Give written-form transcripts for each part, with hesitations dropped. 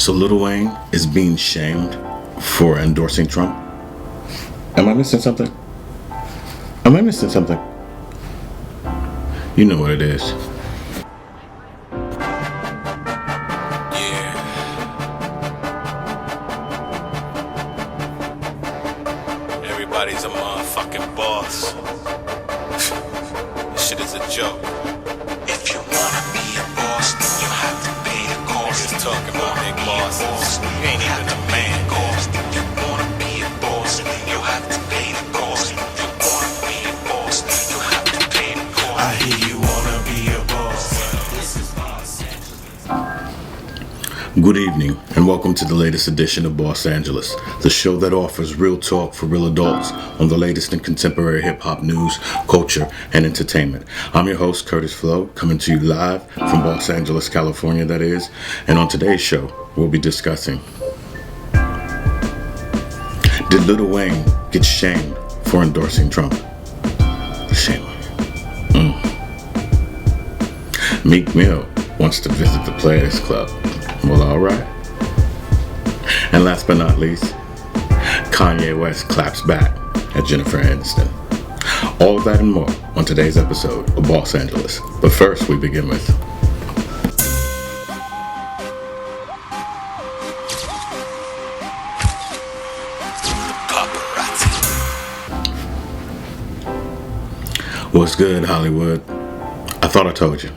So Lil Wayne is being shamed for endorsing Trump? Am I missing something? Am I missing something? You know what it is. Yeah. Everybody's a motherfucking boss. This shit is a joke. If you wanna be a boss, then you have to pay the cost. Niggas talking about big bosses. You ain't even a man. If you wanna be a boss, then you have to pay the cost. If you wanna be a boss, you have to pay the cost. I hear you wanna be a boss. Good evening, and welcome to the latest edition of Los Angeles, the show that offers real talk for real adults on the latest in contemporary hip-hop news, culture, and entertainment. I'm your host, Curtis Flo, coming to you live from Los Angeles, California, that is. And on today's show, we'll be discussing: did Lil Wayne get shamed for endorsing Trump? Shame on you. Meek Mill wants to visit the Players Club. Well, alright. And last but not least, Kanye West claps back at Jennifer Anniston. All of that and more on today's episode of Los Angeles. But first, we begin with Paparazzi. what's good, Hollywood. I thought I told you.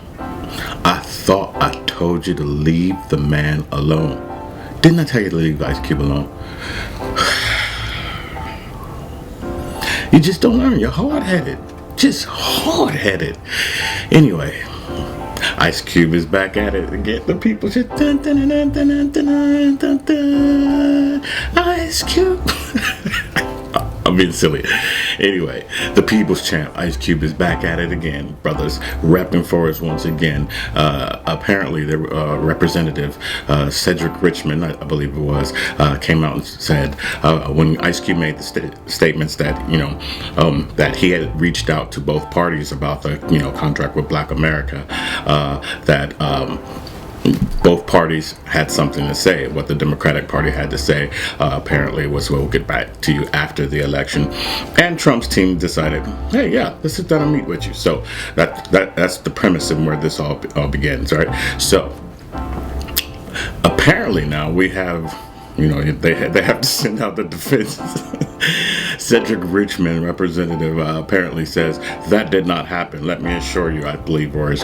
I told you to leave the man alone. Didn't I tell you to leave Ice Cube alone? You just don't learn. You're hard-headed. Just hard-headed. Anyway, Ice Cube is back at it again. The people just dun, dun, dun, dun, dun, dun, dun, dun. Ice Cube. I'm being silly. Anyway, the people's champ, Ice Cube, is back at it again, brothers, repping for us once again. Apparently, the representative, Cedric Richmond, I believe it was, came out and said, when Ice Cube made the statements that, that he had reached out to both parties about the, contract with Black America, that both parties had something to say. What the Democratic Party had to say apparently was, we'll get back to you after the election. And Trump's team decided, hey, yeah, let's sit down and meet with you. So that's the premise of where this all begins, right? So apparently now we have, they have to send out the defense. Cedric Richmond, representative, apparently says that did not happen. Let me assure you, I believe, or his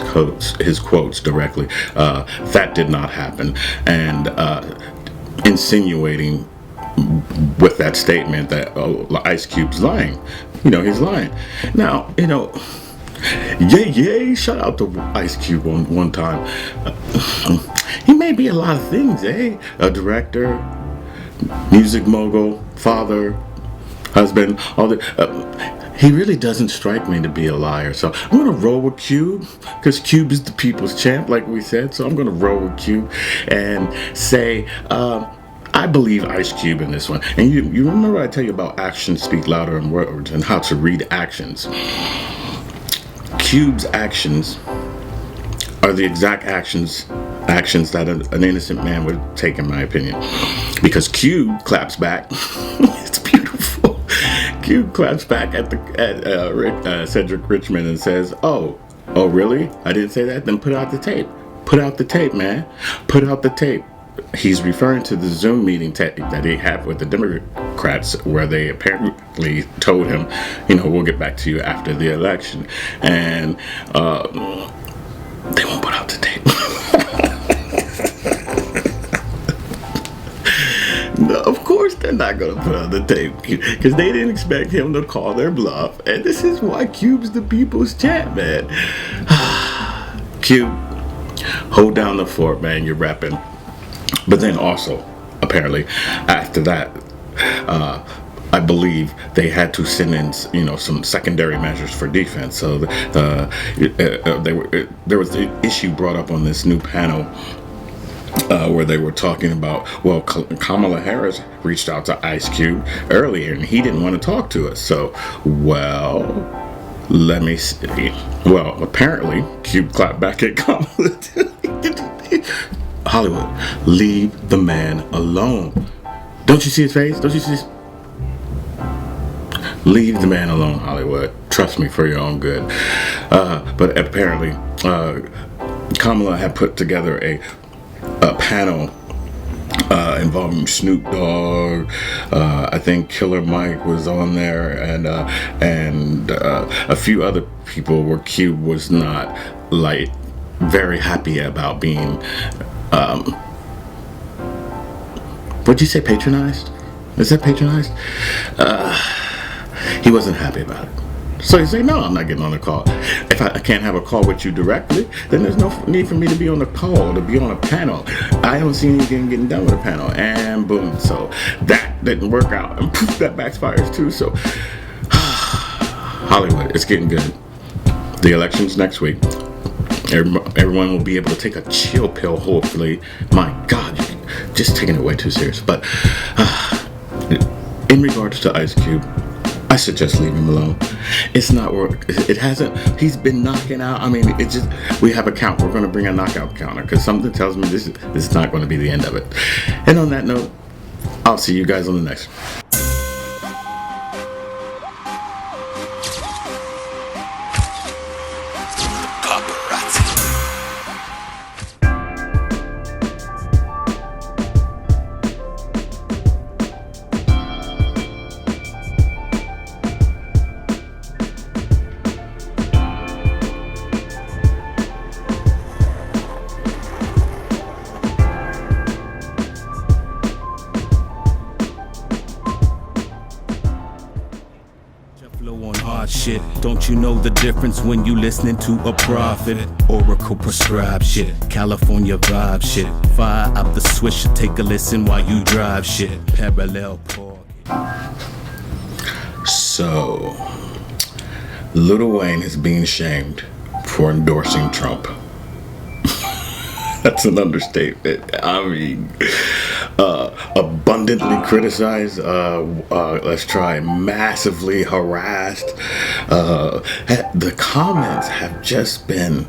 quotes directly, that did not happen. And insinuating with that statement that Ice Cube's lying. He's lying. Now, yay, shout out to Ice Cube one time. He may be a lot of things, eh? A director, music mogul, father, husband, all the. He really doesn't strike me to be a liar. So I'm gonna roll with Cube, because Cube is the people's champ, like we said. So I'm gonna roll with Cube and say, I believe Ice Cube in this one. And you remember I tell you about actions speak louder than words and how to read actions. Cube's actions are the exact actions that an innocent man would take, in my opinion. Because Cube claps back. It's beautiful. Cube claps back at Cedric Richmond and says, oh, really? I didn't say that? Then put out the tape. Put out the tape, man. Put out the tape. He's referring to the Zoom meeting that he had with the Democrats, where they apparently told him, we'll get back to you after the election. And they won't put out the tape. No, of course they're not going to put out the tape, because they didn't expect him to call their bluff. And this is why Cube's the people's champ, man. Cube, hold down the fort, man. You're rapping. But then also, apparently, after that, I believe they had to send in, some secondary measures for defense. So there was the issue brought up on this new panel where they were talking about, well, Kamala Harris reached out to Ice Cube earlier, and he didn't want to talk to us. So, let me see. Well, apparently, Cube clapped back at Kamala. Hollywood, leave the man alone. Don't you see his face? Don't you see his... Leave the man alone, Hollywood. Trust me, for your own good. But apparently, Kamala had put together a panel involving Snoop Dogg. I think Killer Mike was on there, and a few other people where Cube was not like very happy about being. What'd you say? Patronized? Is that patronized? He wasn't happy about it. So he said, no, I'm not getting on the call. If I can't have a call with you directly, then there's no need for me to be on the call, to be on a panel. I don't see anything getting done with a panel. And boom. So that didn't work out. And poof, that backfires too. So Hollywood, it's getting good. The election's next week. Everyone will be able to take a chill pill, hopefully. My God, you're just taking it way too serious. But in regards to Ice Cube, I suggest leaving him alone. It's not work. It hasn't. He's been knocking out. I mean, it's just, we have a count. We're going to bring a knockout counter because something tells me this is not going to be the end of it. And on that note, I'll see you guys on the next one. Shit. Don't you know the difference when you listening to a prophet? Oracle prescribed shit, California vibe shit. Fire up the switch, take a listen while you drive shit. Parallel park. So, Lil Wayne is being shamed for endorsing Trump. That's an understatement. I mean, abundantly criticized, let's try massively harassed. The comments have just been,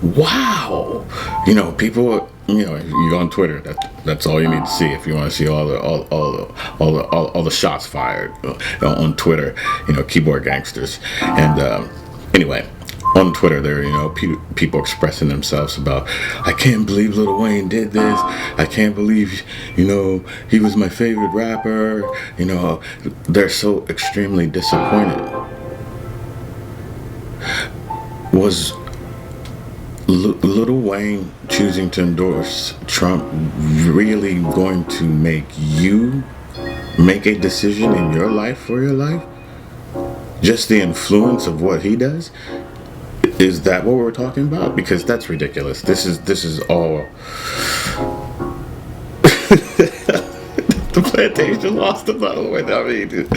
wow. You know, people, you know, you go on Twitter, that's all you need to see if you want to see all the shots fired on Twitter, you know, keyboard gangsters. And anyway, on Twitter, there, you know, people expressing themselves about, I can't believe Lil Wayne did this. I can't believe, you know, he was my favorite rapper. You know, they're so extremely disappointed. Was Lil Wayne choosing to endorse Trump really going to make you make a decision in your life for your life? Just the influence of what he does? Is that what we're talking about? Because that's ridiculous. This is all. The plantation lost about the way. I mean,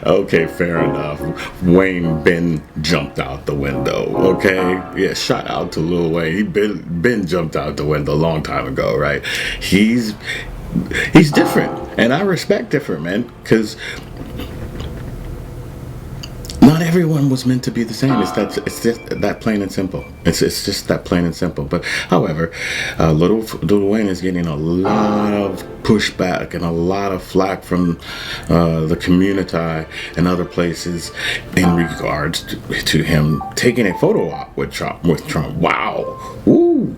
okay, fair enough. Wayne been jumped out the window. Okay, yeah, shout out to Lil Wayne. He been jumped out the window a long time ago, right? He's different, and I respect different, man, because not everyone was meant to be the same. It's just that plain and simple. It's just that plain and simple. But however, Lil Wayne is getting a lot of pushback and a lot of flack from the community and other places in regards to him taking a photo op with Trump. Wow, woo,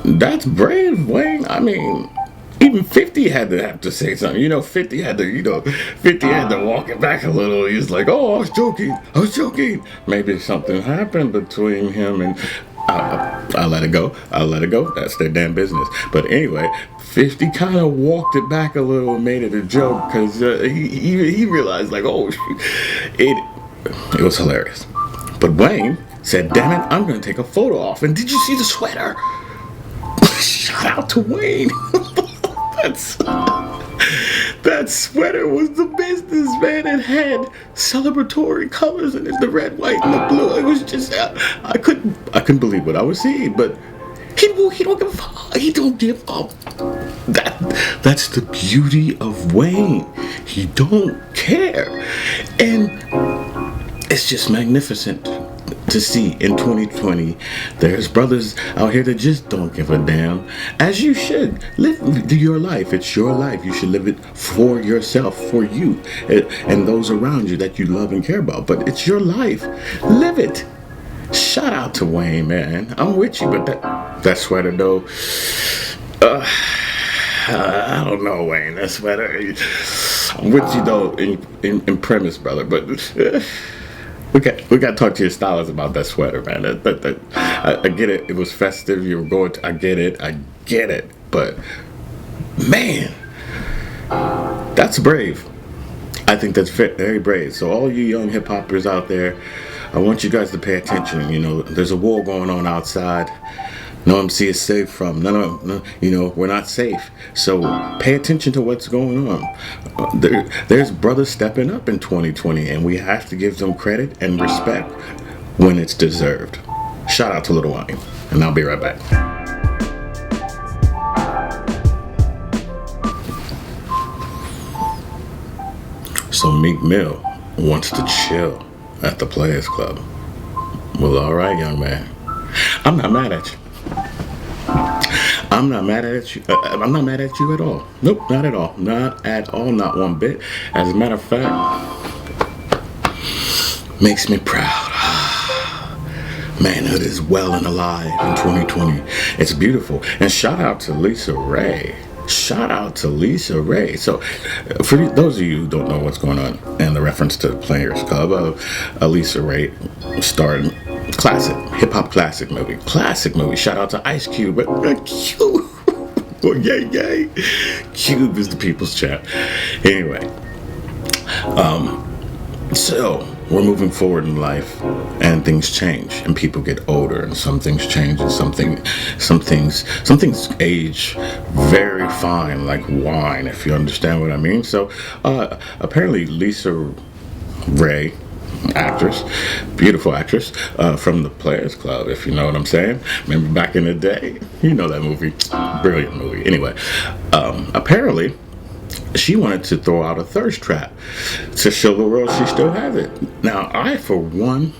that's brave, Wayne. I mean, even 50 had to have to say something. You know, 50 had to walk it back a little. He was like, oh, I was joking. Maybe something happened between him and I'll let it go. That's their damn business. But anyway, 50 kind of walked it back a little and made it a joke because he realized, like, oh, it was hilarious. But Wayne said, damn it, I'm going to take a photo off. And did you see the sweater? Shout out to Wayne. That sweater was the business, man. It had celebratory colors in it, the red, white, and the blue. It was just, I couldn't believe what I was seeing. But he don't give a fuck. He don't give up. That's the beauty of Wayne. He don't care, and it's just magnificent to see in 2020. There's brothers out here that just don't give a damn, as you should. Live your life. It's your life. You should live it for yourself, for you, and those around you that you love and care about. But it's your life. Live it. Shout out to Wayne, man. I'm with you, but that sweater though, I don't know, Wayne. That sweater, I'm with you though in premise, brother, but we got to talk to your stylist about that sweater, man. I get it. It was festive. You were going to, I get it. But man, that's brave. I think that's very brave. So all you young hip hoppers out there, I want you guys to pay attention. You know, there's a war going on outside. No MC is safe from. No, you know, we're not safe. So pay attention to what's going on. There's brothers stepping up in 2020, and we have to give them credit and respect when it's deserved. Shout out to Lil Wayne, and I'll be right back. So Meek Mill wants to chill at the Players Club. Well, all right, young man. I'm not mad at you. I'm not mad at you. I'm not mad at you at all. Nope, not at all. Not at all. Not one bit. As a matter of fact, makes me proud. Manhood is well and alive in 2020. It's beautiful. And shout out to Lisa Ray. Shout out to Lisa Ray. So, for those of you who don't know what's going on, and the reference to the Players Club, Lisa Ray starred classic, hip-hop classic movie. Shout out to Ice Cube. Cube. Oh, yay. Cube is the people's champ. Anyway, so we're moving forward in life, and things change, and people get older, and some things change, and some things age very fine, like wine, if you understand what I mean. So apparently Lisa Ray, actress, beautiful actress, from the Players Club, if you know what I'm saying. Remember back in the day? You know that movie. Brilliant movie. Anyway, apparently she wanted to throw out a thirst trap to show the world she still has it. Now, I, for one,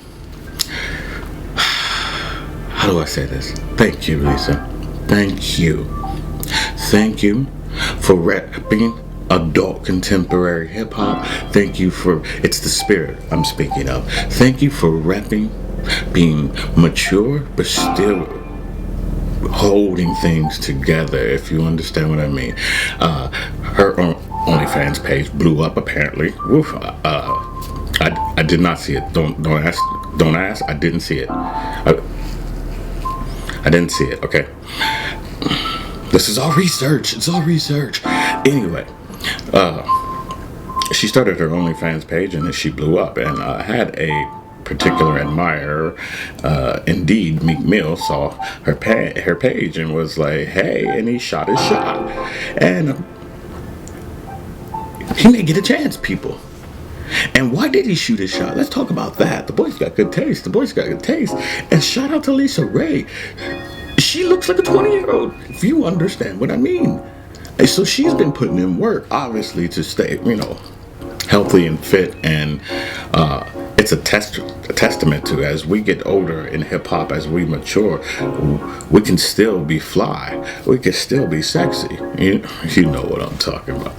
how do I say this? Thank you, Lisa. Thank you. Thank you for repping adult contemporary hip hop. Thank you for, it's the spirit I'm speaking of. Thank you for repping being mature, but still holding things together, if you understand what I mean. Her OnlyFans page blew up, apparently. Woof. I did not see it. Don't ask. I didn't see it. I didn't see it. Okay. This is all research. It's all research. Anyway, she started her OnlyFans page, and then she blew up, and had a particular admirer, indeed Meek Mill, saw her page and was like, hey, and he shot his shot, and he may get a chance, people. And why did he shoot his shot? Let's talk about that. The boy's got good taste. And shout out to Lisa Ray. She looks like a 20-year-old, if you understand what I mean. And so she's been putting in work, obviously, to stay, healthy and fit, and it's a testament to, as we get older in hip hop, as we mature, we can still be fly, we can still be sexy. You know what I'm talking about.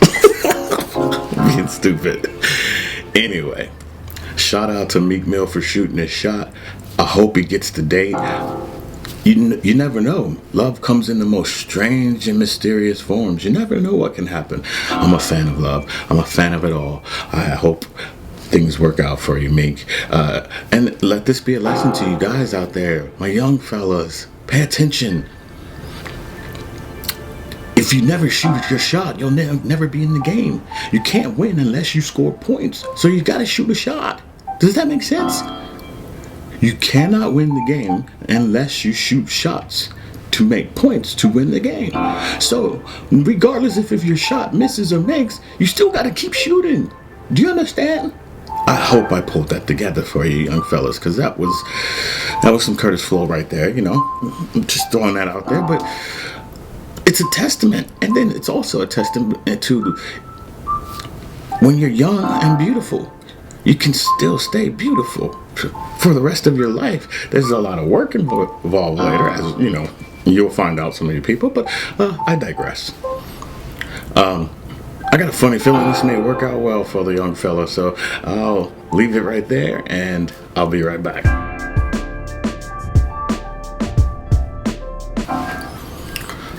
Being stupid. Anyway, shout out to Meek Mill for shooting his shot. I hope he gets the date. You never know. Love comes in the most strange and mysterious forms. You never know what can happen. I'm a fan of love. I'm a fan of it all. I hope things work out for you, Meek. And let this be a lesson to you guys out there, my young fellas. Pay attention. If you never shoot your shot, you'll never be in the game. You can't win unless you score points. So you got to shoot a shot. Does that make sense? You cannot win the game unless you shoot shots to make points to win the game. So, regardless if your shot misses or makes, you still got to keep shooting. Do you understand? I hope I pulled that together for you, young fellas, because that was some Curtis Flow right there. I'm just throwing that out there, but it's a testament, and then it's also a testament to when you're young and beautiful. you can still stay beautiful for the rest of your life. There's a lot of work involved later, as you know, you'll find out so many people, but I digress. I got a funny feeling this may work out well for the young fella, so I'll leave it right there and I'll be right back.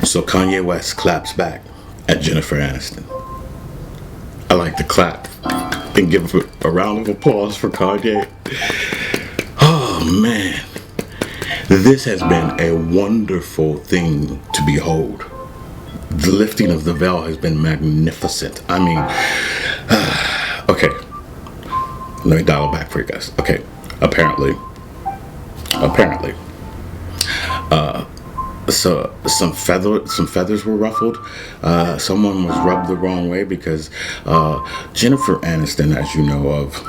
So Kanye West claps back at Jennifer Aniston. I like to clap and give a round of applause for Kanye. Oh man, this has been a wonderful thing to behold. The lifting of the veil has been magnificent. I mean, okay, let me dial it back for you guys. Okay, apparently, so some feathers were ruffled. Someone was rubbed the wrong way because Jennifer Aniston, as you know of,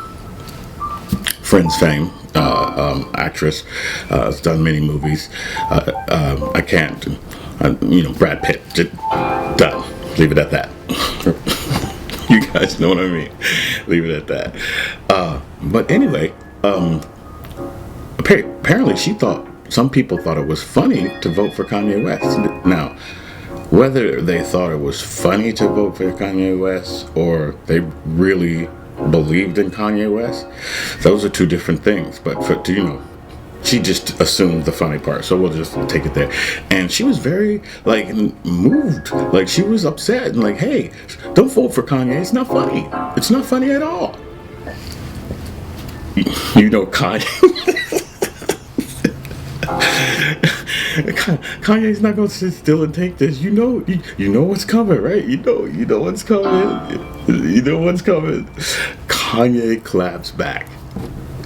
Friends fame, actress, has done many movies. I can't, Brad Pitt, just done. Leave it at that. You guys know what I mean. Leave it at that. But anyway, apparently some people thought it was funny to vote for Kanye West. Now, whether they thought it was funny to vote for Kanye West or they really believed in Kanye West, those are two different things. But she just assumed the funny part, so we'll just take it there. And she was very moved, she was upset and hey, don't vote for Kanye. It's not funny. It's not funny at all. Kanye. Kanye's not gonna sit still and take this. You know what's coming, right? You know what's coming. You know what's coming. Kanye claps back,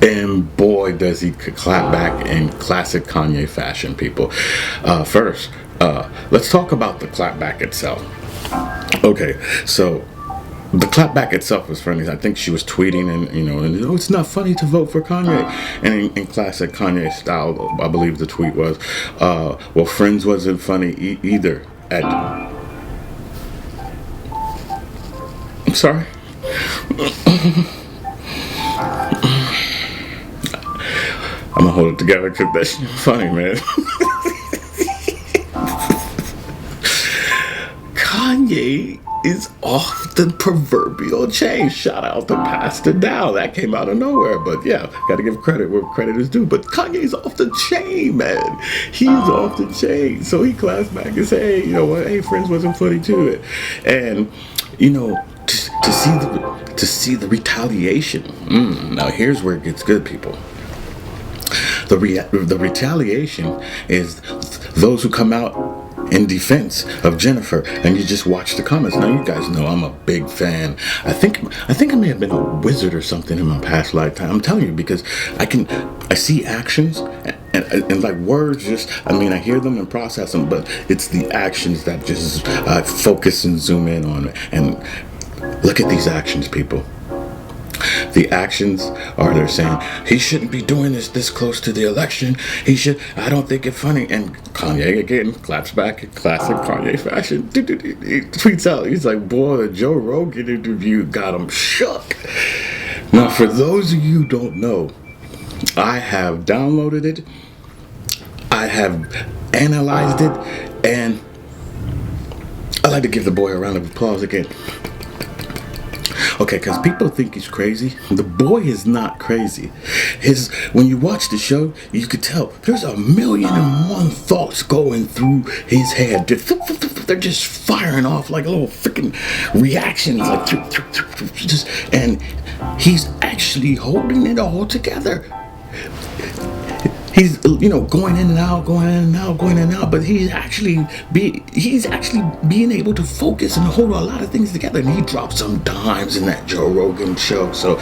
and boy, does he clap back in classic Kanye fashion, people. First, let's talk about the clapback itself. Okay, so the clapback itself was funny. I think she was tweeting and it's not funny to vote for Kanye. And in classic Kanye style, I believe the tweet was, well, Friends wasn't funny either. I'm sorry. I'm gonna hold it together because that's funny, man. Kanye is off the proverbial chain. Shout out to Pastor Dow. That came out of nowhere, but yeah, gotta give credit where credit is due. But Kanye's off the chain, man. He's off the chain. So he claps back and says, hey, you know what? Hey, Friends wasn't funny too. And to see the retaliation. Now here's where it gets good, people. The retaliation is those who come out in defense of Jennifer, and you just watch the comments. Now you guys know I'm a big fan. I think I may have been a wizard or something in my past lifetime. I'm telling you, because I see actions and words I hear them and process them, but it's the actions that just focus and zoom in on. And look at these actions, people. The actions are they're saying he shouldn't be doing this close to the election. I don't think it's funny. And Kanye again claps back in classic Kanye fashion. He tweets out, he's like, boy, the Joe Rogan interview got him shook. Now, for those of you who don't know, I have downloaded it, I have analyzed it, and I'd like to give the boy a round of applause again. Okay, because people think he's crazy. The boy is not crazy. When you watch the show, you could tell there's 1,000,001 thoughts going through his head. They're just firing off like little freaking reactions, and he's actually holding it all together. He's going in and out, but he's actually being able to focus and hold a lot of things together. And he dropped some dimes in that Joe Rogan show, so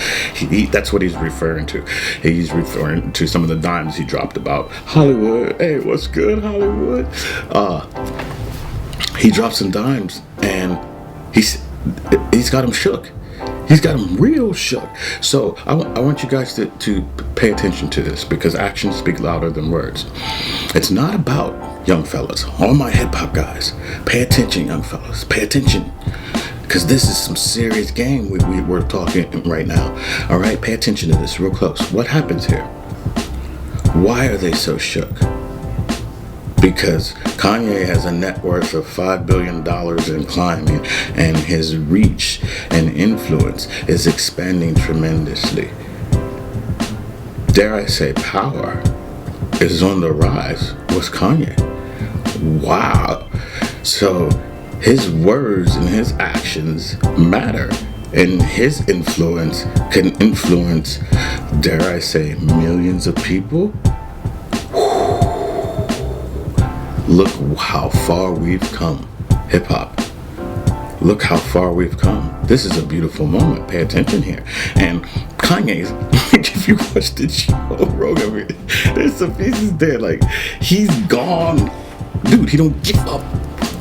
that's what he's referring to. He's referring to some of the dimes he dropped about Hollywood. Hey, what's good, Hollywood? He dropped some dimes, and he's got him shook. He's got him real shook. So I want you guys to pay attention to this, because actions speak louder than words. It's not about young fellas. All my hip hop guys, pay attention, young fellas. Pay attention. Because this is some serious game we're talking right now. All right, pay attention to this real close. What happens here? Why are they so shook? Because Kanye has a net worth of $5 billion and climbing, and his reach and influence is expanding tremendously. Dare I say, power is on the rise with Kanye. Wow. So his words and his actions matter, and his influence can influence, dare I say, millions of people. Look how far we've come, hip hop. Look how far we've come. This is a beautiful moment. Pay attention here. And Kanye's, if you watch the show, Rogan, there's some pieces there, like, he's gone. Dude, he don't give up.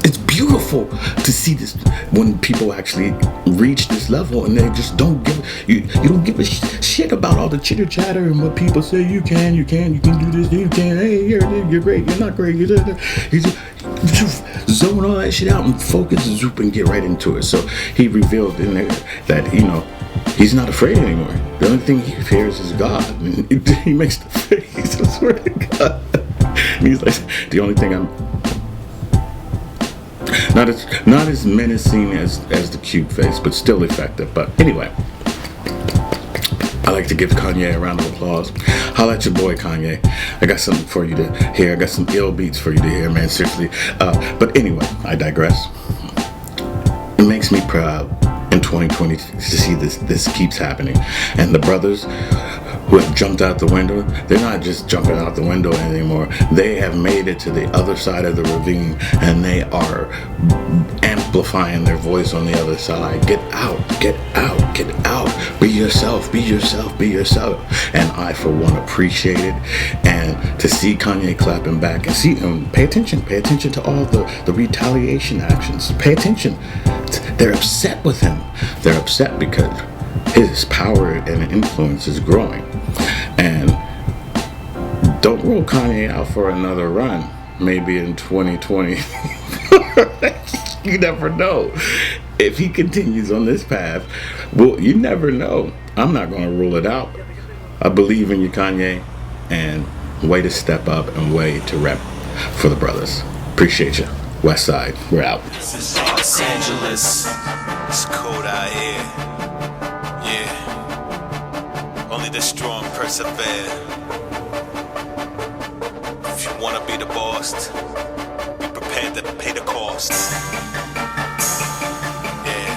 It's beautiful to see this when people actually reach this level and they just don't give, you don't give a shit about all the chitter chatter and what people say. You can do this, you can, hey, you're great, you're not great, you just zone all that shit out and focus, zoop, and get right into it. So he revealed in there that, he's not afraid anymore. The only thing he fears is God. And he makes the face, I swear to God. And he's like, the only thing I'm not as menacing as the cute face, but still effective. But anyway, I like to give Kanye a round of applause. Holla at your boy Kanye. I got something for you to hear. I got some ill beats for you to hear, man. Seriously. But anyway, I digress. It makes me proud in 2020 to see this keeps happening, and the brothers who have jumped out the window, they're not just jumping out the window anymore. They have made it to the other side of the ravine, and they are amplifying their voice on the other side. Get out, get out, get out. Be yourself, be yourself, be yourself. And I, for one, appreciate it. And to see Kanye clapping back and see him, pay attention to all the retaliation actions. Pay attention. They're upset with him. They're upset because his power and influence is growing. And don't rule Kanye out for another run, maybe in 2020. You never know. If he continues on this path, well, you never know. I'm not going to rule it out. I believe in you, Kanye, and way to step up and way to rep for the brothers. Appreciate you. West Side, we're out. This is Los Angeles. It's cold out here. Yeah. Only the strong persevere. If you wanna be the boss, be prepared to pay the cost. Yeah.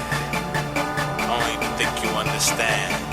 I don't even think you understand.